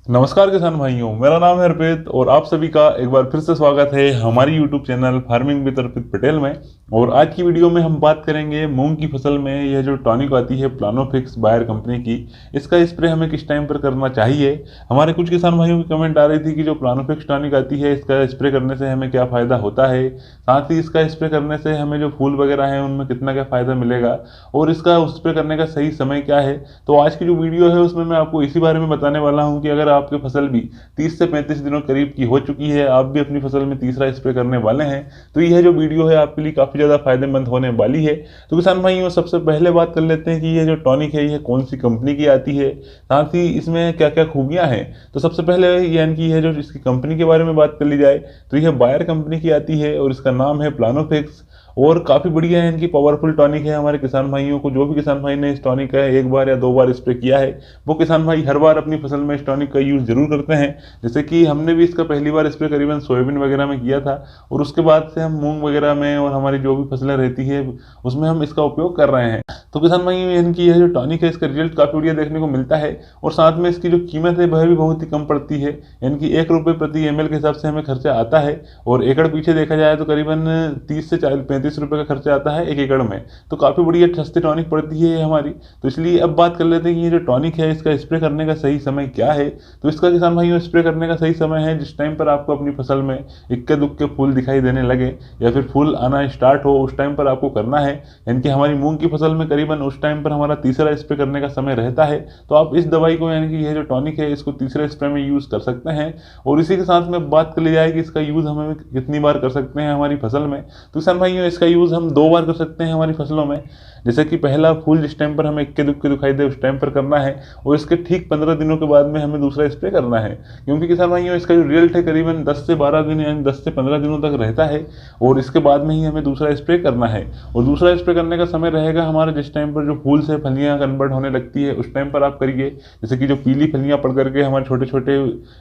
नमस्कार किसान भाइयों, मेरा नाम है अर्पित और आप सभी का एक बार फिर से स्वागत है हमारी यूट्यूब चैनल फार्मिंग विद अर्पित पटेल में। और आज की वीडियो में हम बात करेंगे मूंग की फसल में यह जो टॉनिक आती है प्लानोफिक्स बायर कंपनी की, इसका स्प्रे हमें किस टाइम पर करना चाहिए। हमारे कुछ किसान भाइयों की कमेंट आ रही थी कि जो प्लानोफिक्स टॉनिक आती है इसका स्प्रे करने से हमें क्या फ़ायदा होता है, साथ ही इसका स्प्रे करने से हमें जो फूल वगैरह है उनमें कितना क्या फ़ायदा मिलेगा और इसका स्प्रे करने का सही समय क्या है। तो आज की जो वीडियो है उसमें मैं आपको इसी बारे में बताने वाला हूँ कि अगर आपकी फसल भी 30 से 35 दिनों करीब की हो चुकी है, आप भी अपनी फसल में तीसरा स्प्रे करने वाले हैं, तो यह जो वीडियो है आपके लिए काफ़ी ज़्यादा फायदेमंद होने वाली है। तो किसान भाइयों, सबसे पहले बात कर लेते हैं कि यह जो टॉनिक है यह कौन सी कंपनी की आती है, साथ ही इसमें क्या क्या खूबियाँ हैं। तो सबसे पहले यानी कि यह जो इसकी कंपनी के बारे में बात कर ली जाए तो यह बायर कंपनी की आती है और इसका नाम है प्लानोफिक्स। और काफ़ी बढ़िया है, इनकी पावरफुल टॉनिक है। हमारे किसान भाइयों को, जो भी किसान भाई ने इस टॉनिक का एक बार या दो बार स्प्रे किया है, वो किसान भाई हर बार अपनी फसल में इस टॉनिक का यूज़ जरूर करते हैं। जैसे कि हमने भी इसका पहली बार स्प्रे करीबन सोयाबीन वगैरह में किया था और उसके बाद से हम मूंग वगैरह में और हमारी जो भी फसलें रहती है उसमें हम इसका उपयोग कर रहे हैं। तो किसान भाई, इनकी यह जो टॉनिक है इसका रिजल्ट काफ़ी बढ़िया देखने को मिलता है और साथ में इसकी जो कीमत है वह भी बहुत ही कम पड़ती है। यानी कि 1 रुपये प्रति ml के हिसाब से हमें खर्चा आता है और एकड़ पीछे देखा जाए तो करीबन 30 से 35 रुपये का खर्चा आता है 1 एकड़ में। तो काफ़ी बढ़िया सस्ती टॉनिक पड़ती है ये हमारी। तो इसलिए अब बात कर लेते हैं कि ये जो टॉनिक है इसका स्प्रे करने का सही समय क्या है। तो इसका किसान भाइयों स्प्रे करने का सही समय है जिस टाइम पर आपको अपनी फसल में इक्के दुक्के फूल दिखाई देने लगे या फिर फूल आना स्टार्ट हो, उस टाइम पर आपको करना है। यानी कि हमारी मूंग की फसल में करीबन उस टाइम पर हमारा तीसरा स्प्रे करने का समय रहता है। तो आप इस दवाई को, यानी कि यह जो टॉनिक है, इसको तीसरे स्प्रे में यूज़ कर सकते हैं। और इसी के साथ में बात कर ली जाए कि इसका यूज़ हमें कितनी बार कर सकते हैं हमारी फसल में। तो किसान भाइयों, इसका यूज़ हम 2 बार कर सकते हैं हमारी फसलों में। जैसे कि पहला फूल जिस टाइम पर हमें इक्के दुक्के दिखाई दे उस टाइम पर करना है और इसके ठीक 15 दिनों के बाद में हमें दूसरा स्प्रे करना है। क्योंकि किसान भाइयों, इसका जो रिजल्ट है करीबन 10 से 12 दिन यानी 10 से 15 दिनों तक रहता है और इसके बाद में ही हमें दूसरा स्प्रे करना है। और दूसरा स्प्रे करने का समय रहेगा हमारा जिस टाइम पर जो फूल से फलियाँ कन्वर्ट होने लगती है उस टाइम पर आप करिए। जैसे कि जो पीली फलियाँ पड़ करके हमारे छोटे छोटे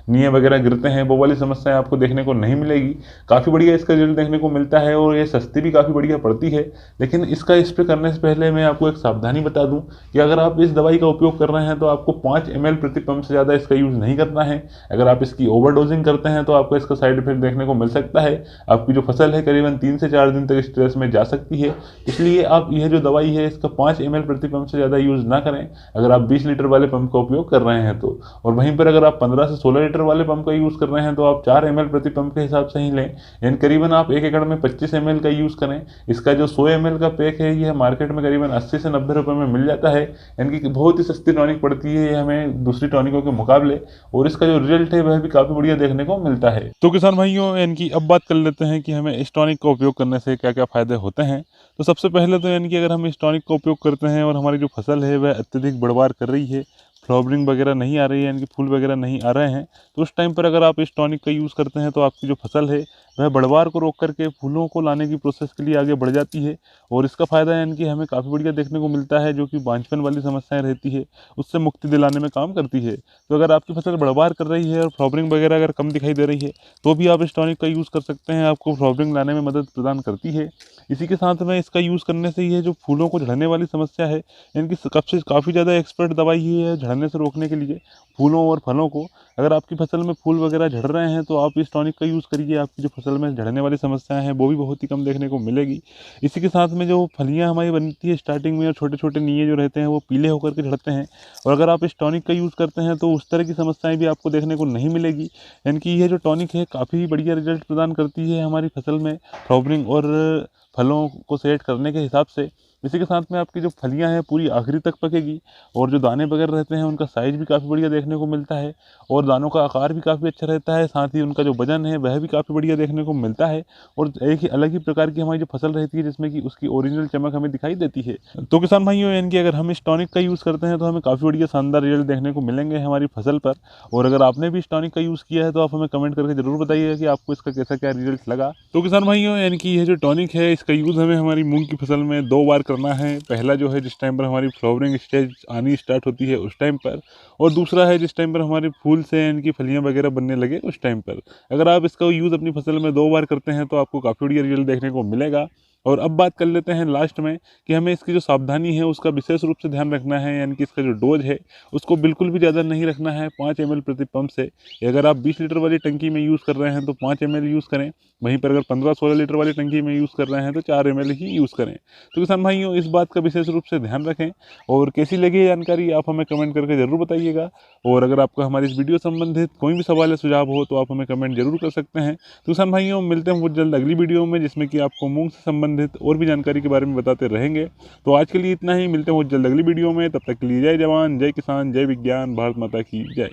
निये वगैरह गिरते हैं, वो वाली समस्याएं आपको देखने को नहीं मिलेगी। काफ़ी बढ़िया इसका रिजल्ट देखने को मिलता है और ये सस्ती भी काफ़ी बढ़िया पड़ती है। लेकिन इसका स्प्रे करने से पहले मैं आपको एक सावधानी बता दूं कि अगर आप इस दवाई का उपयोग कर रहे हैं तो आपको 5 ml प्रति पंप से ज़्यादा इसका यूज़ नहीं करना है। अगर आप इसकी ओवरडोजिंग करते हैं तो आपको इसका साइड इफेक्ट देखने को मिल सकता है। आपकी जो फसल है करीबन 3 से 4 दिन तक स्ट्रेस में जा सकती है। इसलिए आप यह जो दवाई है इसका 5 ml प्रति पंप से ज़्यादा यूज़ ना करें अगर आप 20 लीटर वाले पंप का उपयोग कर रहे हैं तो। और वहीं पर अगर आप 15 से 16 लीटर वाले पंप का यूज़ कर रहे हैं तो आप 4 ml प्रति पंप के हिसाब से ही लें। यानी करीबन आप 1 एकड़ में 25 ml का यूज़ करें। इसका जो 100 ml का पैक है यह मार्केट में करीबन 80 से 90 रुपये में मिल जाता है। यानी कि बहुत ही सस्ती टॉनिक पड़ती है ये हमें दूसरी टॉनिकों के मुकाबले और इसका जो रिजल्ट है वह भी काफ़ी बढ़िया देखने को मिलता है। तो किसान भाइयों, यानी कि अब बात कर लेते हैं कि हमें इस टॉनिक का उपयोग करने से क्या क्या फ़ायदे होते हैं। तो सबसे पहले तो यानी कि अगर हम इस टॉनिक का उपयोग करते हैं और हमारी जो फसल है वह अत्यधिक बढ़वार कर रही है, फ्लावरिंग वगैरह नहीं आ रही है, यानी कि फूल वगैरह नहीं आ रहे हैं, तो उस टाइम पर अगर आप इस टॉनिक का यूज़ करते हैं तो आपकी जो फसल है वह बढ़वार को रोक करके फूलों को लाने की प्रोसेस के लिए आगे बढ़ जाती है। और इसका फ़ायदा यानी कि हमें काफ़ी बढ़िया देखने को मिलता है, जो कि बांझपन वाली समस्याएं रहती है उससे मुक्ति दिलाने में काम करती है। तो अगर आपकी फसल बढ़वार कर रही है और फ्लावरिंग वगैरह अगर कम दिखाई दे रही है तो भी आप इस टॉनिक का यूज़ कर सकते हैं, आपको फ्लावरिंग लाने में मदद प्रदान करती है। इसी के साथ में इसका यूज़ करने से ये जो फूलों को झड़ने वाली समस्या है, इनकी काफ़ी ज़्यादा एक्सपर्ट दवाई ही है झड़ने से रोकने के लिए फूलों और फलों को। अगर आपकी फसल में फूल वगैरह झड़ रहे हैं तो आप इस टॉनिक का यूज़ करिए, आपकी जो फसल में झड़ने वाली समस्याएं हैं वो भी बहुत ही कम देखने को मिलेगी। इसी के साथ में जो फलियां हमारी बनती है स्टार्टिंग में और छोटे छोटे निये जो रहते हैं वो पीले होकर के झड़ते हैं, और अगर आप इस टॉनिक का यूज़ करते हैं तो उस तरह की समस्याएं भी आपको देखने को नहीं मिलेगी। यानी कि यह जो टॉनिक है काफ़ी बढ़िया रिजल्ट प्रदान करती है हमारी फसल में फ्लावरिंग और फलों को सेट करने के हिसाब से। इसी के साथ में आपकी जो फलियां हैं पूरी आखिरी तक पकेगी और जो दाने वगैरह रहते हैं उनका साइज़ भी काफ़ी बढ़िया देखने को मिलता है और दानों का आकार भी काफ़ी अच्छा रहता है। साथ ही उनका जो वजन है वह भी काफ़ी बढ़िया देखने को मिलता है और एक ही अलग ही प्रकार की हमारी जो फसल रहती है जिसमें कि उसकी ओरिजिनल चमक हमें दिखाई देती है। तो किसान भाइयों, यानी कि अगर हम इस टॉनिक का यूज़ करते हैं तो हमें काफ़ी बढ़िया शानदार रिजल्ट देखने को मिलेंगे हमारी फसल पर। और अगर आपने भी इस टॉनिक का यूज़ किया है तो आप हमें कमेंट करके ज़रूर बताइएगा कि आपको इसका कैसा क्या रिजल्ट लगा। तो किसान भाइयों, यानी कि यह जो टॉनिक है इसका यूज़ हमें हमारी मूंग की फसल में 2 बार करना है। पहला जो है जिस टाइम पर हमारी फ्लावरिंग स्टेज आनी स्टार्ट होती है उस टाइम पर, और दूसरा है जिस टाइम पर हमारे फूल से इनकी फलियां वगैरह बनने लगे उस टाइम पर। अगर आप इसका यूज़ अपनी फसल में 2 बार करते हैं तो आपको काफ़ी बढ़िया रिजल्ट देखने को मिलेगा। और अब बात कर लेते हैं लास्ट में कि हमें इसकी जो सावधानी है उसका विशेष रूप से ध्यान रखना है, यानी कि इसका जो डोज है उसको बिल्कुल भी ज़्यादा नहीं रखना है 5 ml प्रति पंप से। अगर आप 20 लीटर वाली टंकी में यूज़ कर रहे हैं तो 5 ml यूज़ करें, वहीं पर अगर 15-16 लीटर वाली टंकी में यूज़ कर रहे हैं तो 4 ml ही यूज़ करें। तो किसान भाइयों, इस बात का विशेष रूप से ध्यान रखें। और कैसी लगी ये जानकारी आप हमें कमेंट करके ज़रूर बताइएगा। और अगर आपको हमारी इस वीडियो संबंधित कोई भी सवाल या सुझाव हो तो आप हमें कमेंट जरूर कर सकते हैं। तो किसान भाइयों, मिलते हैं बहुत जल्द अगली वीडियो में, जिसमें कि आपको मूंग से संबंधित और भी जानकारी के बारे में बताते रहेंगे। तो आज के लिए इतना ही, मिलते हैं बहुत जल्द अगली वीडियो में। तब तक के लिए जय जवान, जय किसान, जय विज्ञान, भारत माता की जय।